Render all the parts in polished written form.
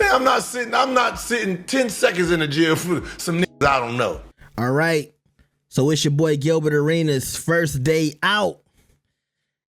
I'm not sitting 10 seconds in the jail for some niggas I don't know. All right. So it's your boy Gilbert Arenas' first day out.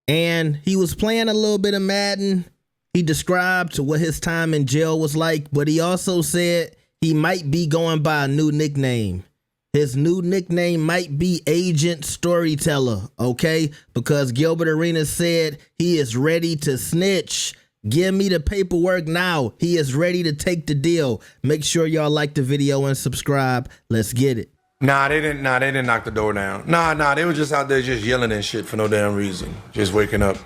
And he was playing a little bit of Madden. He described what his time in jail was like, but he also said he might be going by a new nickname. His new nickname might be Agent Storyteller, okay? Because Gilbert Arenas said he is ready to snitch. Give me the paperwork now. He is ready to take the deal. Make sure y'all like the video and subscribe. Let's get it. Nah, they didn't knock the door down. Nah, they were just out there just yelling and shit for no damn reason. Just waking up.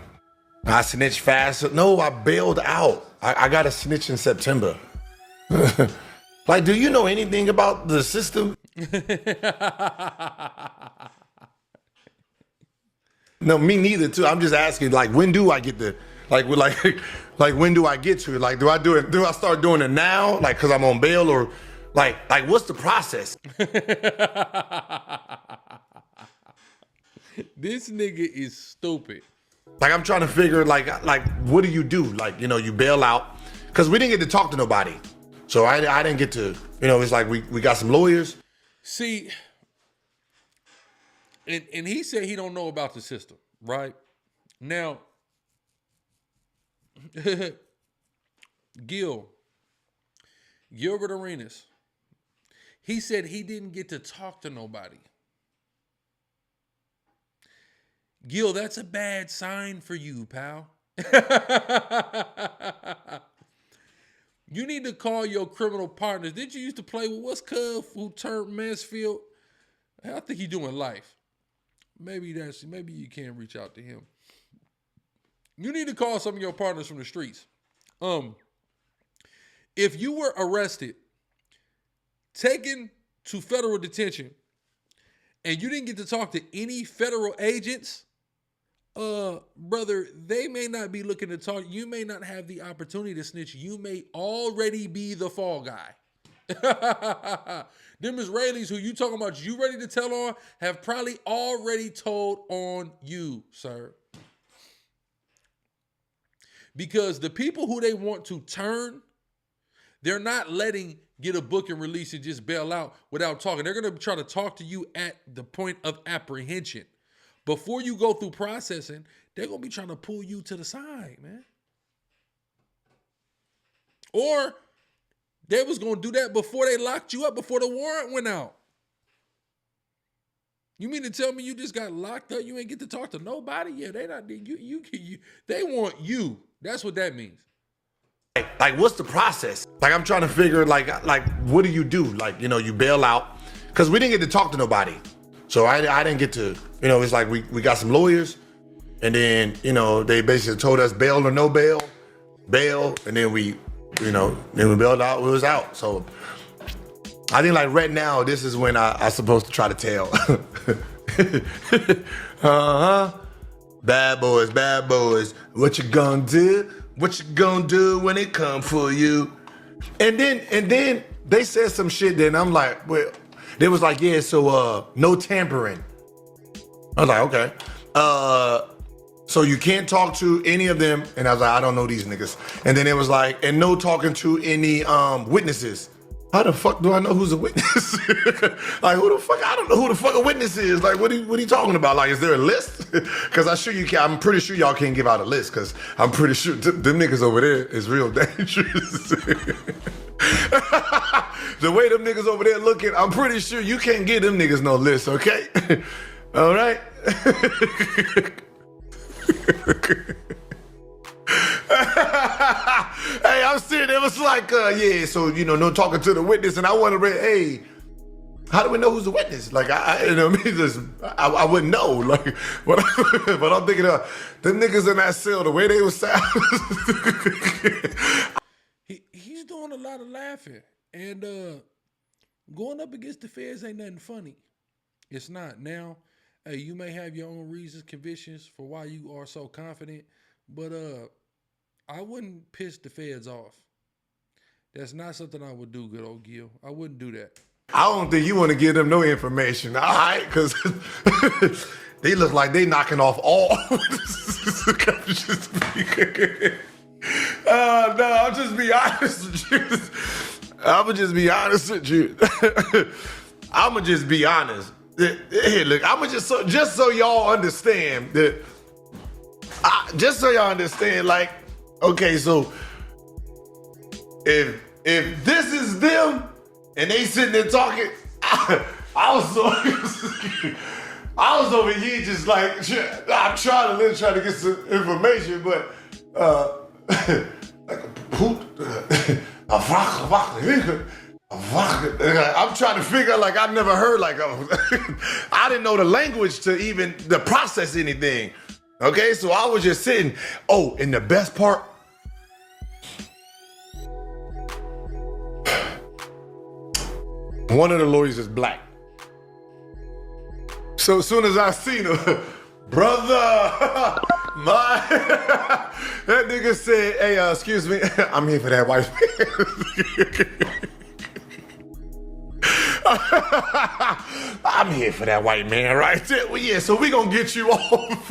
I snitched fast. No, I bailed out. I got a snitch in September. Like, do you know anything about the system? No, me neither too. I'm just asking, like, when do I get the, like when do I get to it? Like, do I start doing it now? Like, cause I'm on bail, or like what's the process? This nigga is stupid. Like, I'm trying to figure, like what do you do? Like, you bail out, cause we didn't get to talk to nobody. So I didn't get to, it's like we got some lawyers. See, and he said he don't know about the system, right? Now, Gilbert Arenas, he said he didn't get to talk to nobody. Gil, that's a bad sign for you, pal. You need to call your criminal partners. Did you used to play with what's Cub who turned Mansfield? I think he's doing life. Maybe you can reach out to him. You need to call some of your partners from the streets. If you were arrested, taken to federal detention, and you didn't get to talk to any federal agents, brother, they may not be looking to talk. You may not have the opportunity to snitch. You may already be the fall guy. Them Israelis who you talking about you ready to tell on have probably already told on you, sir. Because the people who they want to turn, they're not letting get a book and release and just bail out without talking. They're going to try to talk to you at the point of apprehension. Before you go through processing, they're going to be trying to pull you to the side, man. Or they was going to do that before they locked you up, before the warrant went out. You mean to tell me you just got locked up? You ain't get to talk to nobody? Yeah, they not. They want you. That's what that means. Like, what's the process? Like, I'm trying to figure, like what do you do? Like, you bail out, because we didn't get to talk to nobody. So I didn't get to, it's like we got some lawyers, and then, they basically told us bail or no bail, and then we bailed out, we was out. So I think, like, right now, this is when I'm supposed to try to tell. Bad boys, what you gonna do? What you gonna do when it come for you? And then they said some shit, then I'm like, well, they was like, yeah, so no tampering. I was like, okay. So you can't talk to any of them. And I was like, I don't know these niggas. And then it was like, and no talking to any witnesses. How the fuck do I know who's a witness? Like, who the fuck? I don't know who the fuck a witness is. Like, what are you talking about? Like, is there a list? Because I'm pretty sure y'all can't give out a list, because I'm pretty sure them niggas over there is real dangerous. The way them niggas over there looking, I'm pretty sure you can't give them niggas no list, okay? All right? Hey, I'm serious. It was like, yeah, so, no talking to the witness. And I wondered, hey, how do we know who's the witness? Like, I wouldn't know. Like, but I'm thinking of them niggas in that cell, the way they was sound. He's doing a lot of laughing. And going up against the feds ain't nothing funny. It's not. Now, hey, you may have your own reasons, convictions for why you are so confident, but I wouldn't piss the feds off. That's not something I would do, good old Gil. I wouldn't do that. I don't think you want to give them no information, all right? Because they look like they knocking off all. No, I'll just be honest with you. I'ma just be honest with you. I'ma just be honest. Hey, look, I'ma just so y'all understand that. Just so y'all understand, like, okay, so if this is them and they sitting there talking, I was over here just like I'm trying to get some information, but like a poot, I'm trying to figure out, like, I've never heard, like, I didn't know the language to even to process anything. Okay, so I was just sitting. Oh, and the best part, one of the lawyers is black. So as soon as I seen him, brother, that nigga said, hey, excuse me, I'm here for that white man. I'm here for that white man right there. Well, yeah, so we gonna get you off.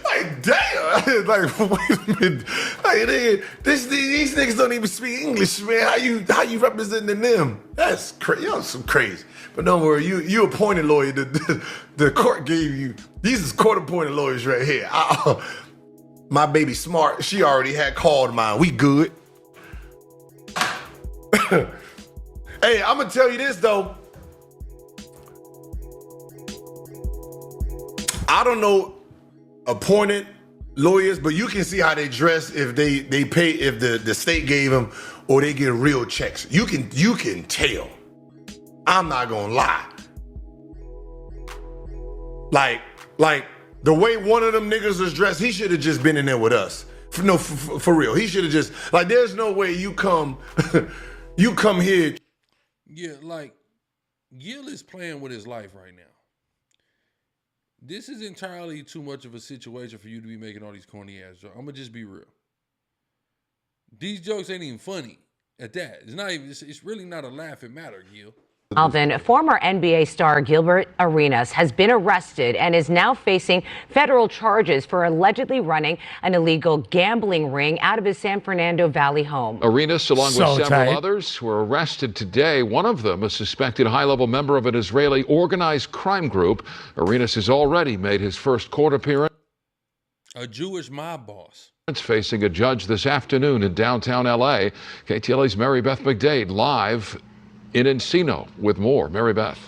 Like, damn. Like, wait a minute. Like, these niggas don't even speak English, man. How you representing them? That's crazy. Y'all some crazy. But don't worry, you appointed lawyer. The court gave you. These is court appointed lawyers right here. My baby Smart, she already had called mine. We good. Hey, I'm gonna tell you this though. I don't know appointed lawyers, but you can see how they dress if they pay, if the state gave them, or they get real checks. You can tell. I'm not gonna lie. Like the way one of them niggas was dressed, he should have just been in there with us. For real. He should have just, like, there's no way you come here. Yeah, like, Gil is playing with his life right now. This is entirely too much of a situation for you to be making all these corny ass jokes. I'm gonna just be real. These jokes ain't even funny at that. It's not even. It's really not a laughing matter, Gil. Alvin, former NBA star Gilbert Arenas has been arrested and is now facing federal charges for allegedly running an illegal gambling ring out of his San Fernando Valley home. Arenas, along with several others, were arrested today. One of them, a suspected high-level member of an Israeli organized crime group. Arenas has already made his first court appearance. A Jewish mob boss. Facing a judge this afternoon in downtown L.A. KTLA's Mary Beth McDade live in Encino with more. Mary Beth.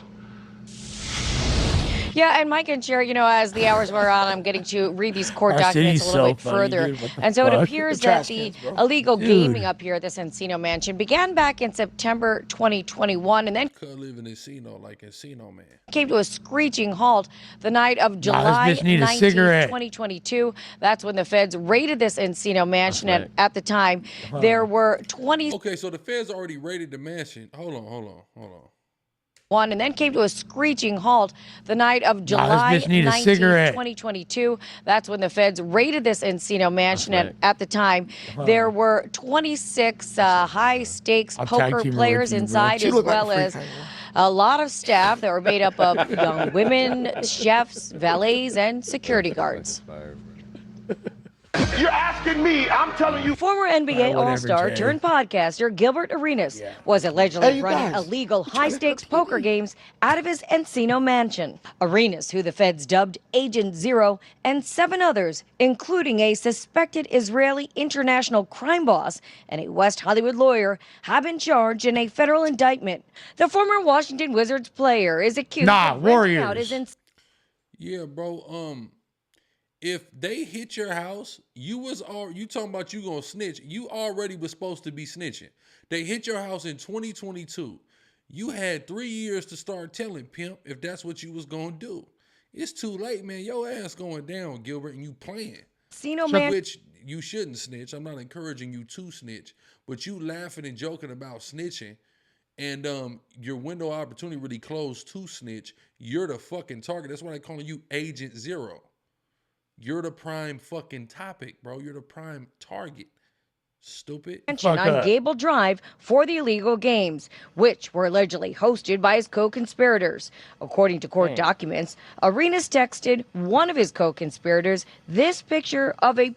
Yeah, and Mike and Jerry, as the hours wear on, I'm getting to read these court documents a little bit further. And so it appears that the illegal gaming up here at this Encino mansion began back in September 2021 and then could live in Encino like Encino man. Came to a screeching halt the night of July 19, 2022. That's when the feds raided this Encino mansion. And at the time, there were 20. Okay, so the feds already raided the mansion. Hold on. And then came to a screeching halt the night of July 19, 2022. That's when the feds raided this Encino mansion. And at the time, there were 26 high-stakes poker players inside, as well as a lot of staff that were made up of young women, chefs, valets, and security guards. You're asking me, I'm telling you. Former NBA All-Star turned podcaster Gilbert Arenas was allegedly running illegal high-stakes poker games out of his Encino mansion. Arenas, who the feds dubbed Agent Zero, and 7 others, including a suspected Israeli international crime boss and a West Hollywood lawyer, have been charged in a federal indictment. The former Washington Wizards player is accused of renting out his Yeah, bro. If they hit your house, you talking about you gonna snitch. You already was supposed to be snitching. They hit your house in 2022. You had 3 years to start telling, pimp, if that's what you was gonna do. It's too late, man. Your ass going down, Gilbert, and you playing. Which you shouldn't snitch. I'm not encouraging you to snitch, but you laughing and joking about snitching, and your window of opportunity really closed to snitch. You're the fucking target. That's why they're calling you Agent Zero. You're the prime fucking topic, bro. You're the prime target. Stupid. On Gable Drive for the illegal games, which were allegedly hosted by his co-conspirators. According to court documents, Arenas texted one of his co-conspirators this picture of a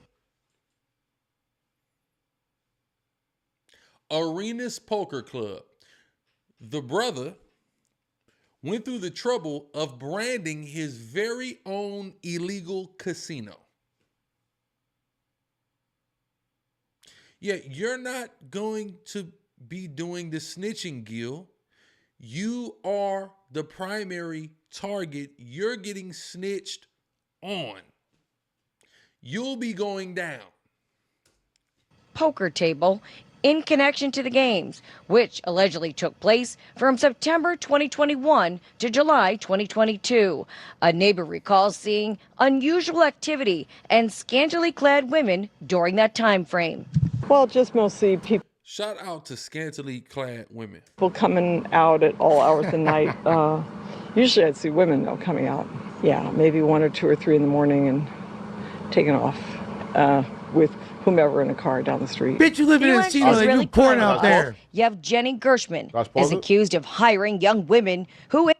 Arenas Poker Club. The brother went through the trouble of branding his very own illegal casino. Yeah, you're not going to be doing the snitching, Gil. You are the primary target. You're getting snitched on. You'll be going down. poker table in connection to the games, which allegedly took place from September 2021 to July 2022. A neighbor recalls seeing unusual activity and scantily clad women during that time frame. Well, just mostly people Shout out to scantily clad women. coming out at all hours of the night. Usually I'd see women, though, coming out. Yeah, maybe 1 or 2 or 3 in the morning and taking off with whomever in a car down the street. Bitch, you live in Encino, they do porn out there. You have Jenny Gershman is accused of hiring young women who...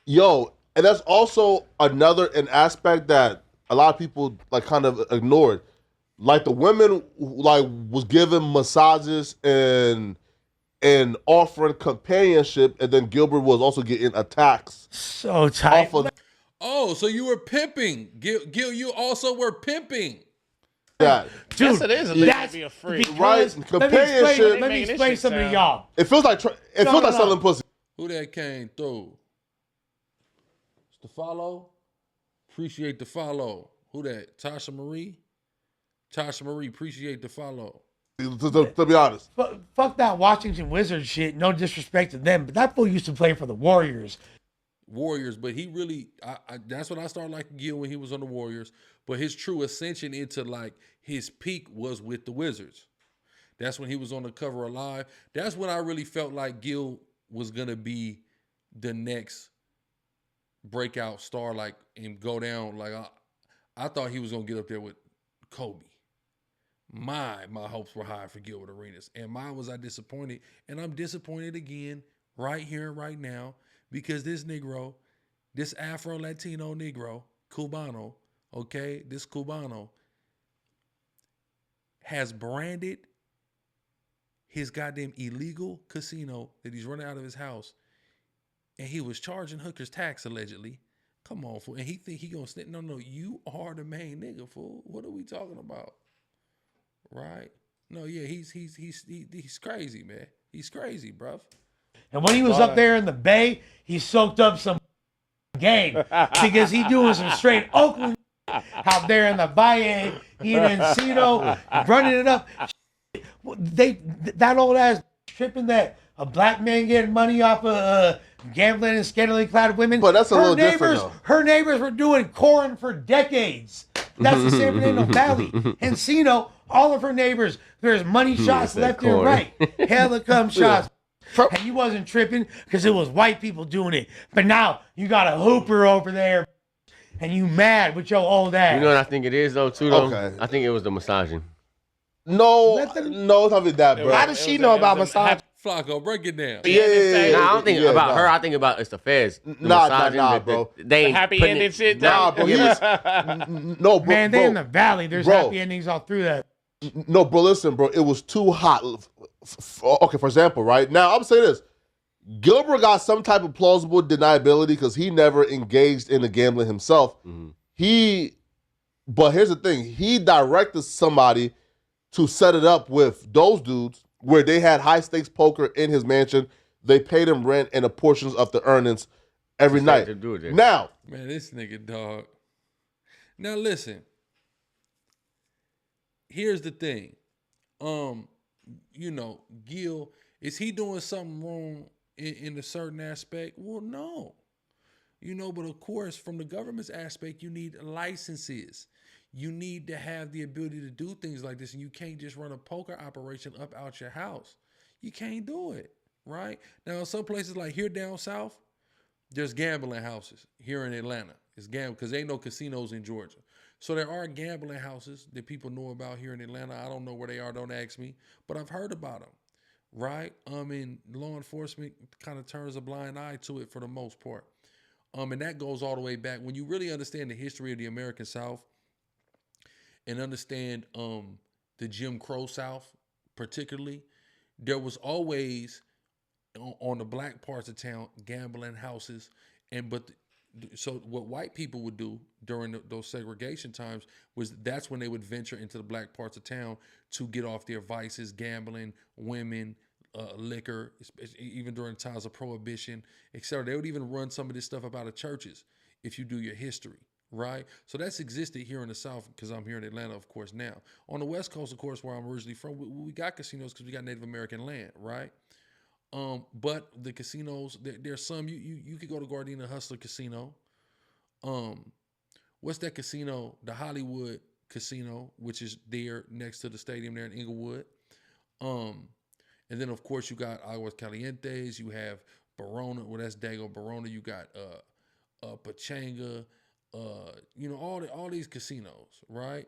Yo, and that's also an aspect that a lot of people like kind of ignored. Like the women like was giving massages and offering companionship, and then Gilbert was also getting attacks. So tight. Oh, so you were pimping. Gil, you also were pimping. Yeah. Dude, yes, it is illegal to be a freak. Right? Companionship. Let me explain something to y'all. It feels like selling pussy. Who that came through? It's the follow. Appreciate the follow. Who that? Tasha Marie? Tasha Marie, appreciate the follow. To be honest. Fuck that Washington Wizards shit. No disrespect to them, but that fool used to play for the Warriors. Warriors, but he really, that's when I started liking Gil, when he was on the Warriors. But his true ascension into like his peak was with the Wizards. That's when he was on the cover of Live. That's when I really felt like Gil was gonna be the next breakout star, like, and go down. Like I thought he was gonna get up there with Kobe. My hopes were high for Gilbert Arenas, and was I disappointed, and I'm disappointed again right here, right now, because this Negro, this Afro-Latino Negro, Cubano, okay, this Cubano has branded his goddamn illegal casino that he's running out of his house, and he was charging hookers tax allegedly. Come on, fool. And he think he gonna snitch. No, you are the main nigga, fool. What are we talking about? Right? No, yeah, he's crazy, man. He's crazy, bruv. And when he was up there in the Bay, he soaked up some game because he doing some straight Oakland out there in the Bay. He in Encino, running it up. That old ass tripping that a black man getting money off of gambling and scantily clad women. But that's a little different, though. Her neighbors were doing corn for decades. That's the San Fernando Valley. Encino, all of her neighbors, there's money shots left and right. Hella cum shots. And he wasn't tripping because it was white people doing it. But now you got a hooper over there and you mad with your old ass. You know what I think it is, though, too, though? Okay. I think it was the massaging. No, it's not that, bro. How does she know about massage? Flacco, break it down. Yeah. Nah, I don't think about her. I think about it's the feds. Nah, bro. They ain't happy putting ending it. shit. Nah, bro. He was no, bro. Man, they in the valley. There's Bro. happy endings all through that. No, bro. Listen, bro. It was too hot. Okay, for example, right now, I'm saying this. Gilbert got some type of plausible deniability because he never engaged in the gambling himself. But here's the thing: he directed somebody to set it up with those dudes where they had high stakes poker in his mansion. They paid him rent and a portions of the earnings every night. Now, man, this nigga dog. Now listen. Here's the thing. Gil, is he doing something wrong in a certain aspect? Well, no. But of course, from the government's aspect, you need licenses. You need to have the ability to do things like this, and you can't just run a poker operation up out your house. You can't do it, right? Now, in some places like here down south, there's gambling houses. Here in Atlanta, it's gambling because ain't no casinos in Georgia. So there are gambling houses that people know about here in Atlanta. I don't know where they are. Don't ask me, but I've heard about them. Right? And law enforcement kind of turns a blind eye to it for the most part. And that goes all the way back. When you really understand the history of the American South and understand the Jim Crow South particularly, there was always on the black parts of town gambling houses. So what white people would do during those segregation times was that's when they would venture into the black parts of town to get off their vices, gambling, women, liquor, even during times of prohibition, etc. They would even run some of this stuff up out of churches if you do your history, right? So that's existed here in the South because I'm here in Atlanta, of course, now. On the West Coast, of course, where I'm originally from, we got casinos because we got Native American land, right? But the casinos, there's some, you could go to Gardena Hustler Casino. What's that casino? The Hollywood Casino, which is there next to the stadium there in Inglewood. And then of course you got Aguas Calientes, you have Barona, well that's Dago Barona, you got Pachanga, all these casinos, right?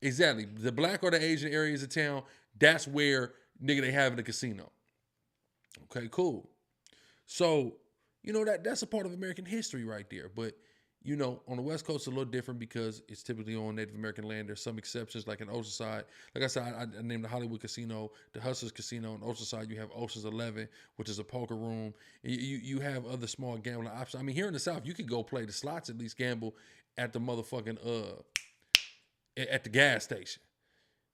Exactly. The black or the Asian areas of town, that's where nigga they have in the casino. Okay, cool. So, that's a part of American history right there. But, on the West Coast, it's a little different because it's typically on Native American land. There's some exceptions, like in Oceanside. Like I said, I named the Hollywood Casino, the Hustlers Casino. In Oceanside, you have Ocean's 11, which is a poker room. You have other small gambling options. I mean, here in the South, you could go play the slots, at least gamble at the motherfucking, at the gas station.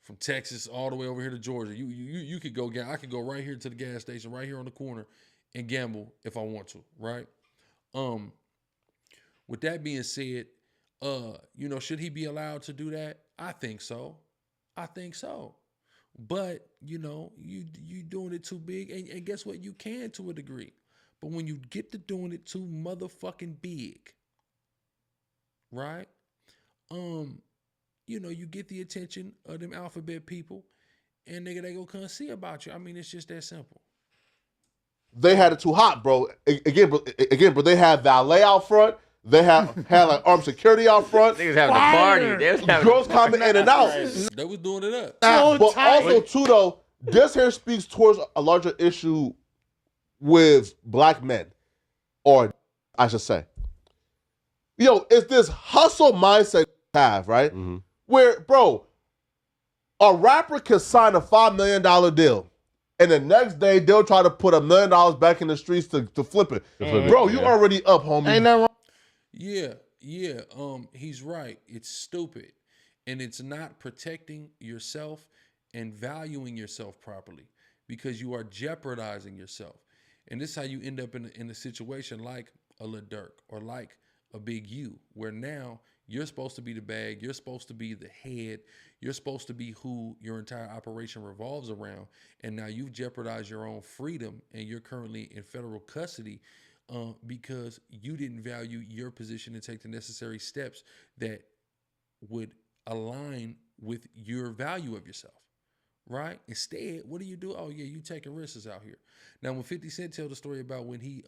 From Texas all the way over here to Georgia. You could go gamble. I could go right here to the gas station, right here on the corner, and gamble if I want to, right? With that being said, should he be allowed to do that? I think so. But, you doing it too big, and guess what? You can to a degree. But when you get to doing it too motherfucking big, right? You get the attention of them alphabet people, and nigga, they go come see about you. I mean, it's just that simple. They had it too hot, bro. Again, bro, they had valet out front. They had like armed security out front. Niggas having a party. They was having girls coming in and out. They was doing it up. But also, too, though, this here speaks towards a larger issue with black men, or I should say. It's this hustle mindset we have, right? Mm-hmm. Where, bro, a rapper can sign a $5 million deal, and the next day they'll try to put $1 million back in the streets to flip it. Bro, you already up, homie. Ain't nothing wrong. Yeah. He's right. It's stupid, and it's not protecting yourself and valuing yourself properly because you are jeopardizing yourself, and this is how you end up in a situation like a Lil Durk or like a Big U, where now you're supposed to be the bag, you're supposed to be the head, you're supposed to be who your entire operation revolves around, and now you've jeopardized your own freedom, and you're currently in federal custody because you didn't value your position and take the necessary steps that would align with your value of yourself, right? Instead, what do? Oh yeah, you taking risks out here. Now, when 50 Cent tells the story about when he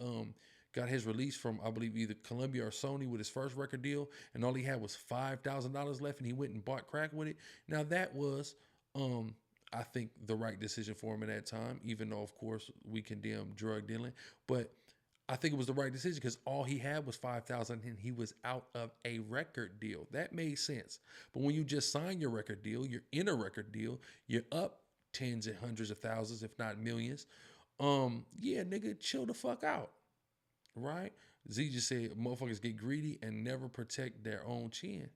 got his release from, I believe, either Columbia or Sony with his first record deal, and all he had was $5,000 left, and he went and bought crack with it. Now, that was, I think, the right decision for him at that time, even though, of course, we condemn drug dealing. But I think it was the right decision because all he had was $5,000, and he was out of a record deal. That made sense. But when you just sign your record deal, you're in a record deal, you're up tens and hundreds of thousands, if not millions. Yeah, nigga, chill the fuck out. Right? Z just said motherfuckers get greedy and never protect their own chin.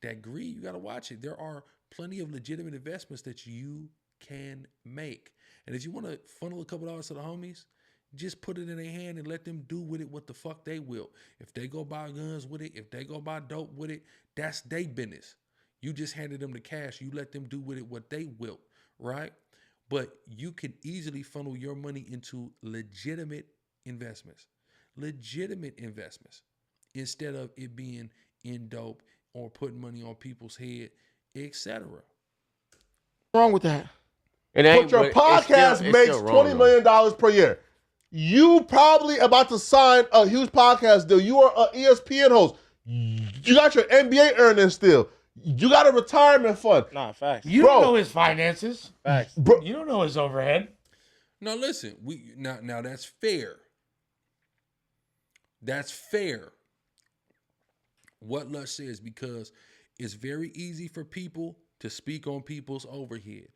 That greed, you got to watch it. There are plenty of legitimate investments that you can make. And if you want to funnel a couple dollars to the homies, just put it in their hand and let them do with it what the fuck they will. If they go buy guns with it, if they go buy dope with it, that's their business. You just handed them the cash. You let them do with it what they will, right? But you can easily funnel your money into legitimate investments. Instead of it being in dope or putting money on people's head, etc. Wrong with that? But your podcast makes $20 million per year. You probably about to sign a huge podcast deal. You are an ESPN host. You got your NBA earnings still. You got a retirement fund. Nah, facts. You don't know his finances. Facts. Bro, You don't know his overhead. Now listen, now that's fair. That's fair. What Lush says, because it's very easy for people to speak on people's overhead.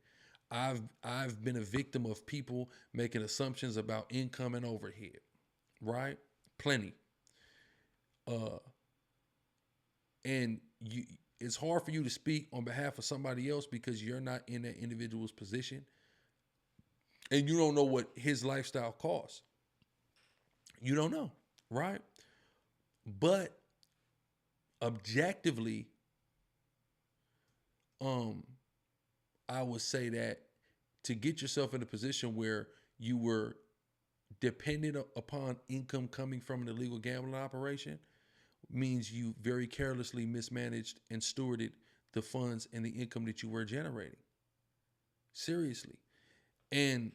I've been a victim of people making assumptions about income and overhead, right? Plenty. And it's hard for you to speak on behalf of somebody else because you're not in that individual's position and you don't know what his lifestyle costs. You don't know, right? But objectively, I would say that to get yourself in a position where you were dependent upon income coming from an illegal gambling operation means you very carelessly mismanaged and stewarded the funds and the income that you were generating. Seriously. And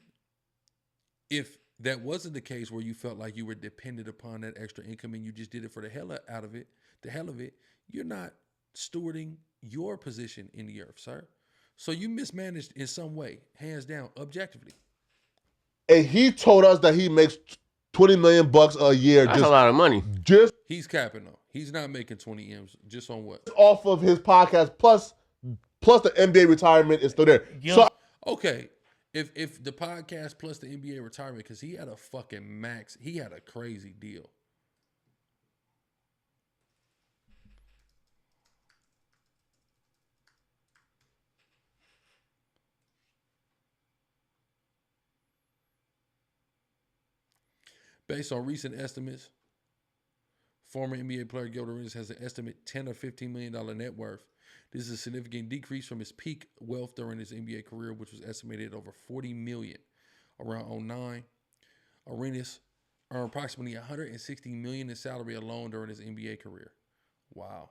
if that wasn't the case where you felt like you were dependent upon that extra income and you just did it for the hell of it, you're not stewarding your position in the earth, sir. So you mismanaged in some way, hands down, objectively. And he told us that he makes $20 million a year. That's a lot of money. Just He's capping though. He's not making 20 M's just on what? off of his podcast, plus the NBA retirement is still there. So Okay. If the podcast plus the NBA retirement, because he had a fucking max, he had a crazy deal. Based on recent estimates, former NBA player Gilbert Arenas has an estimate $10 or $15 million net worth. This is a significant decrease from his peak wealth during his NBA career, which was estimated at over $40 million around 2009. Arenas earned approximately $160 million in salary alone during his NBA career. Wow.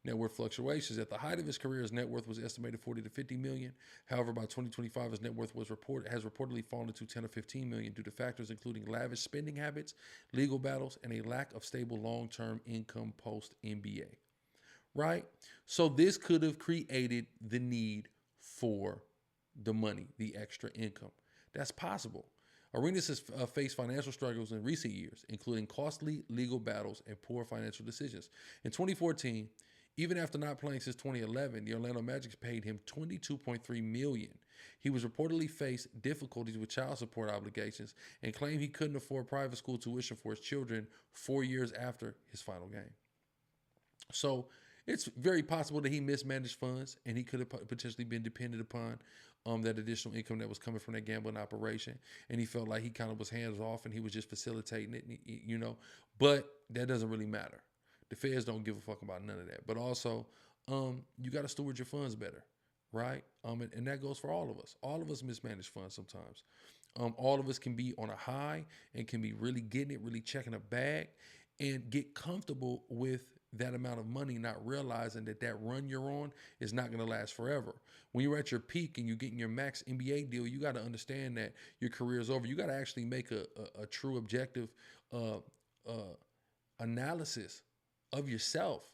Net worth fluctuations. At the height of his career, his net worth was estimated $40 to $50 million. However, by 2025, his net worth has reportedly fallen to $10 or $15 million due to factors including lavish spending habits, legal battles, and a lack of stable long-term income post-NBA. Right? So this could have created the need for the money, the extra income. That's possible. Arenas has faced financial struggles in recent years, including costly legal battles and poor financial decisions. In 2014, even after not playing since 2011, the Orlando Magic paid him $22.3 million. He was reportedly faced difficulties with child support obligations and claimed he couldn't afford private school tuition for his children 4 years after his final game. So it's very possible that he mismanaged funds and he could have potentially been dependent upon that additional income that was coming from that gambling operation. And he felt like he kind of was hands off and he was just facilitating it, you know, but that doesn't really matter. The feds don't give a fuck about none of that. But also, you got to steward your funds better, right? And that goes for all of us. All of us mismanage funds sometimes. All of us can be on a high and can be really getting it, really checking a bag and get comfortable with that amount of money, not realizing that run you're on is not going to last forever. When you're at your peak and you're getting your max NBA deal, you got to understand that your career is over. You got to actually make a true objective analysis of yourself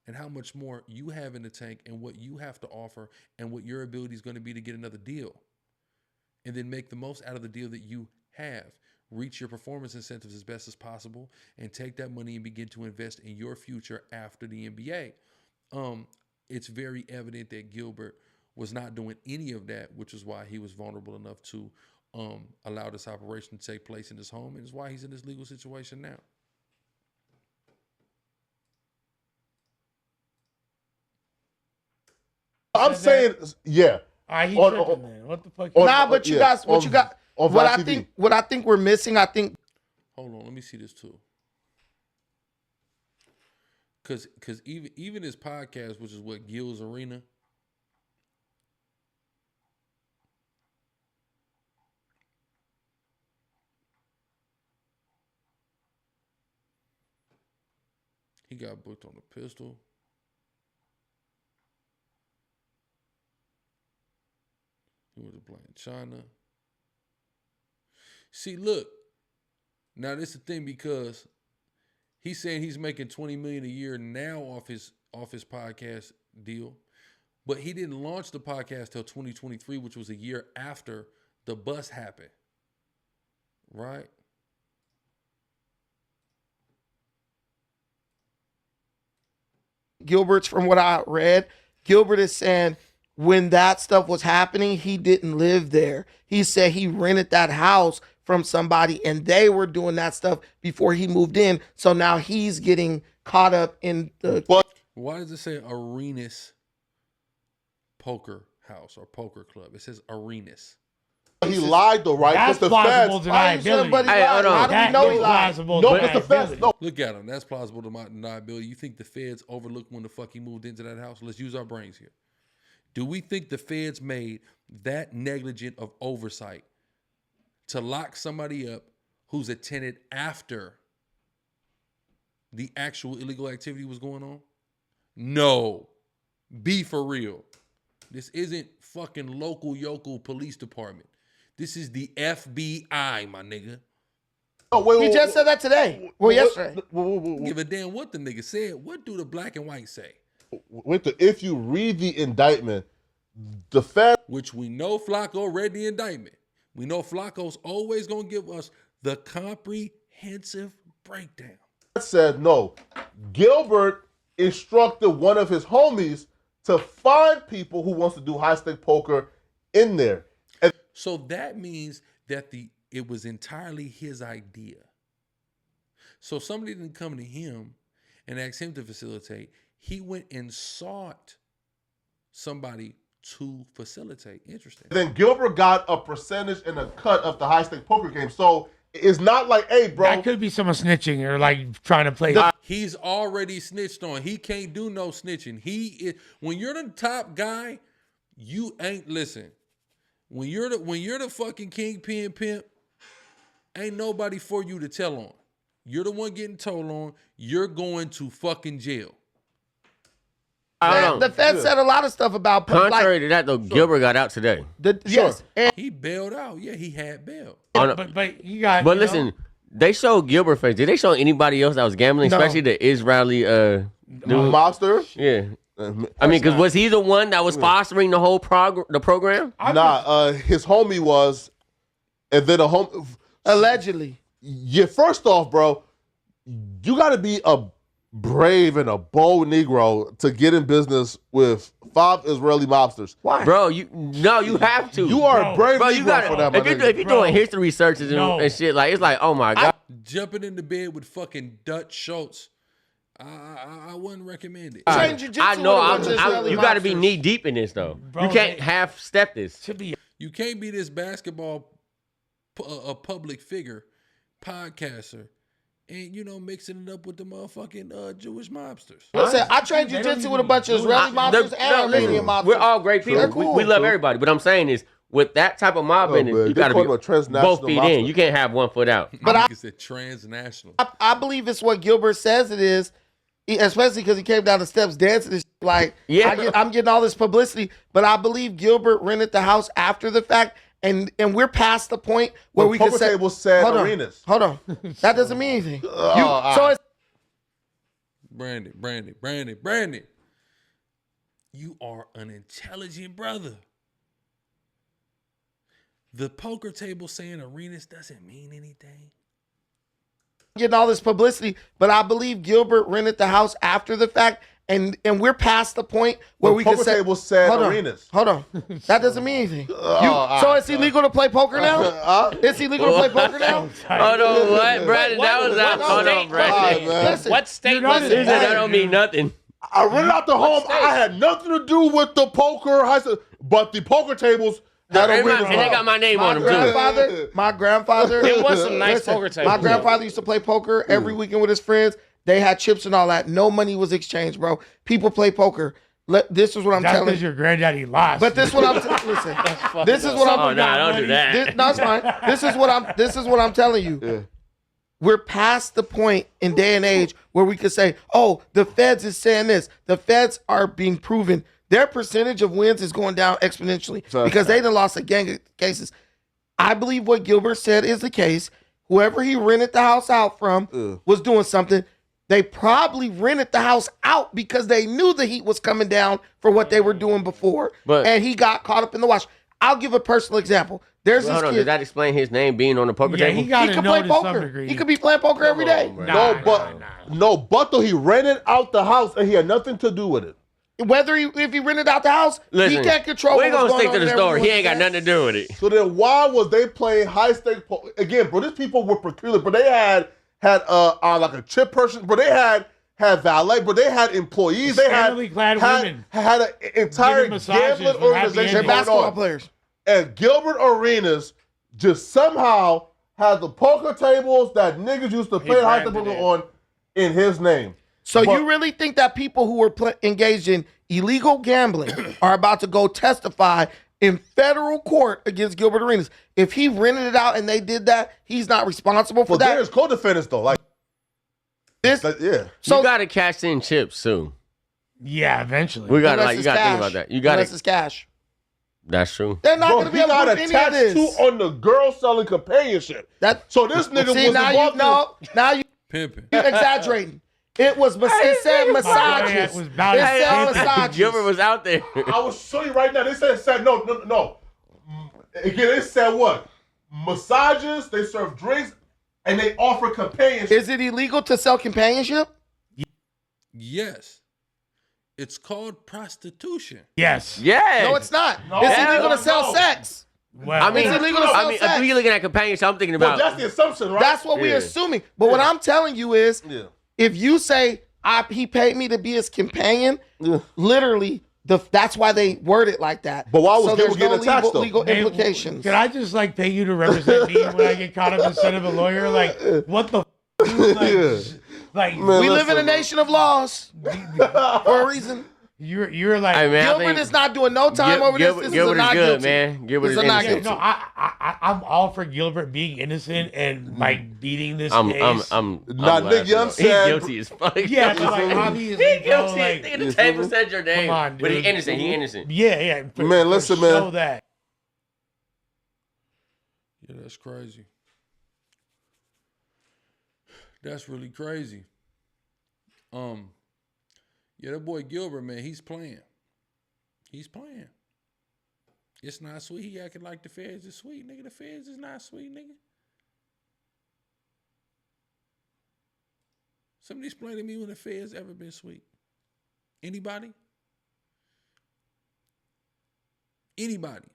and how much more you have in the tank and what you have to offer and what your ability is going to be to get another deal. And then make the most out of the deal that you have. Reach your performance incentives as best as possible and take that money and begin to invest in your future after the NBA. It's very evident that Gilbert was not doing any of that, which is why he was vulnerable enough to allow this operation to take place in his home, and it's why he's in this legal situation now. I'm saying, yeah. He tripping, man. What the fuck? But you guys, what you got? What I think we're missing. I think. Hold on, let me see this too. Cause even his podcast, which is what Gil's Arena. He got booked on the pistol. He went to play in China. See, look. Now, this is the thing because He's saying he's making $20 million a year now off his podcast deal, but he didn't launch the podcast till 2023, which was a year after the bust happened. Right? Gilbert's, from what I read, Gilbert is saying when that stuff was happening, he didn't live there. He said he rented that house from somebody and they were doing that stuff before he moved in. So now he's getting caught up in the... Why does it say Arenas Poker House or Poker Club? It says Arenas. He lied though, right? That's plausible deniability. Hey, hold on. How do we know he lied? No, but the feds. No. Look at him. That's plausible deniability. You think the feds overlooked when the fuck he moved into that house? Let's use our brains here. Do we think the feds made that negligent of oversight to lock somebody up who's a tenant after the actual illegal activity was going on? No. Be for real. This isn't fucking local yokel police department. This is the FBI, my nigga. Oh, wait, he just said that today. Well, yesterday. Give a damn what the nigga said. What do the black and white say? Wait, if you read the indictment, the Fed, which we know Flacco read the indictment. We know Flacco's always gonna give us the comprehensive breakdown. Said no. Gilbert instructed one of his homies to find people who wants to do high stake poker in there. And so that means that it was entirely his idea. So somebody didn't come to him and ask him to facilitate. He went and sought somebody to facilitate. Interesting. Then Gilbert got a percentage and a cut of the high stake poker game. So it's not like, hey, bro. That could be someone snitching or like trying to play. He's already snitched on. He can't do no snitching. When you're the top guy, you ain't listen. When you're the fucking kingpin pimp, ain't nobody for you to tell on. You're the one getting told on. You're going to fucking jail. The Fed said a lot of stuff about... Contrary to that, though, Gilbert got out today. Yes. He bailed out. Yeah, he had bail. But you got... But listen, they showed Gilbert face. Did they show anybody else that was gambling? No. Especially the Israeli... Mobster? Yeah. I mean, because was he the one that was fostering the whole program? Nah, his homie was, and then allegedly. Yeah, first off, bro, you got to be a brave and a bold Negro to get in business with 5 Israeli mobsters. Why, bro? You have to. You are a brave bro, Negro for that. If you're doing history searches and shit, like it's like, oh my god, jumping in the bed with fucking Dutch Schultz. I wouldn't recommend it. I know. You got to be knee deep in this though. Bro, you can't half step this. You can't be this basketball public figure, podcaster, and mixing it up with the motherfucking Jewish mobsters. Listen, I trained jiu-jitsu with a bunch of Israeli mobsters and Armenian mobsters. We're all great people. Cool. We love everybody. What I'm saying is, with that type of mobbing, you got to be both feet in. You can't have one foot out. But I said transnational. I believe it's what Gilbert says it is. Especially because he came down the steps dancing and shit. Like, yeah. I'm getting all this publicity, but I believe Gilbert rented the house after the fact, and we're past the point where we can say, Arenas. Hold on. That doesn't mean anything. So it's Brandon. You are an intelligent brother. The poker table saying Arenas doesn't mean anything. Getting all this publicity, but I believe Gilbert rented the house after the fact, and we're past the point where we can say, Arenas. Hold on. That doesn't mean anything. So it's illegal to play poker now? It's illegal to play poker now? Hold on, what, Brandon? That was out. Hold on, Brandon. Listen, what state was it? That don't mean nothing. I rented out the home. I had nothing to do with the poker, but the poker tables. And they got my name on them too. My grandfather. It was some nice poker tables. My grandfather used to play poker every weekend with his friends. They had chips and all that. No money was exchanged, bro. People play poker. This is what I'm telling you. That's because your granddaddy lost. But this is what I'm listen. This is what I'm. Oh no, don't do that. No, it's fine. This is what I'm telling you. Yeah. We're past the point in day and age where we could say, "Oh, the feds is saying this." The feds are being proven. Their percentage of wins is going down exponentially because they done lost a gang of cases. I believe what Gilbert said is the case. Whoever he rented the house out from was doing something. They probably rented the house out because they knew the heat was coming down for what they were doing before, and he got caught up in the wash. I'll give a personal example. There's this kid. Does that explain his name being on the poker table? He can play poker. He could be playing poker every day. But though he rented out the house and he had nothing to do with it. If he rented out the house, he can't control. We're gonna stick to the story. He ain't got nothing to do with it. So then, why was they playing high stakes poker again, bro? These people were peculiar, but they had like a chip person, but they had valet, but they had employees. They had women. Had an entire gambling organization. They're basketball players. And Gilbert Arenas just somehow had the poker tables that niggas used to play high stakes poker on in his name. So you really think that people who were engaged in illegal gambling are about to go testify in federal court against Gilbert Arenas? If he rented it out and they did that, he's not responsible for that. There's co-defendants though, like this. Yeah. So you gotta cash in chips soon. Yeah, eventually. You gotta think about that. You gotta. Unless it's cash. That's true. They're not going to be able to prove any of this. On the girl selling companionship. So this nigga was involved. Now you pimping. You're exaggerating. It said misogynist. It said misogynist. Gilbert was out there. I will show you right now. They said no. Again, they said what? Massages. They serve drinks, and they offer companionship. Is it illegal to sell companionship? Yes. It's called prostitution. Yes. Yeah. No, it's not. It's illegal to sell sex. Well, I mean, it's illegal to sell sex. if you're looking at companionship, I'm thinking about. Well, that's the assumption, right? That's what we're assuming. But what I'm telling you is, if you say he paid me to be his companion, literally, that's why they word it like that. But why was there's getting attached, though? legal implications? Can I just pay you to represent me when I get caught up instead of a lawyer? Like, what the? We live in a nation of laws for a reason. You're like Gilbert is not doing no time over this. This Gilbert is a not is good, guilty. man. Gilbert is not innocent. guilty. No, I'm all for Gilbert being innocent and beating this I'm case. Not Nick Young He's said guilty as fuck. Yeah, but obviously, he guilty. Nigga, the table said your name. Come on, dude. But he innocent. He innocent. Yeah. Man, listen, man. Show that. Yeah, that's crazy. That's really crazy. Yeah, that boy Gilbert, man, he's playing. He's playing. It's not sweet. He acting like the feds is sweet, nigga. The feds is not sweet, nigga. Somebody explain to me when the feds ever been sweet. Anybody? Anybody?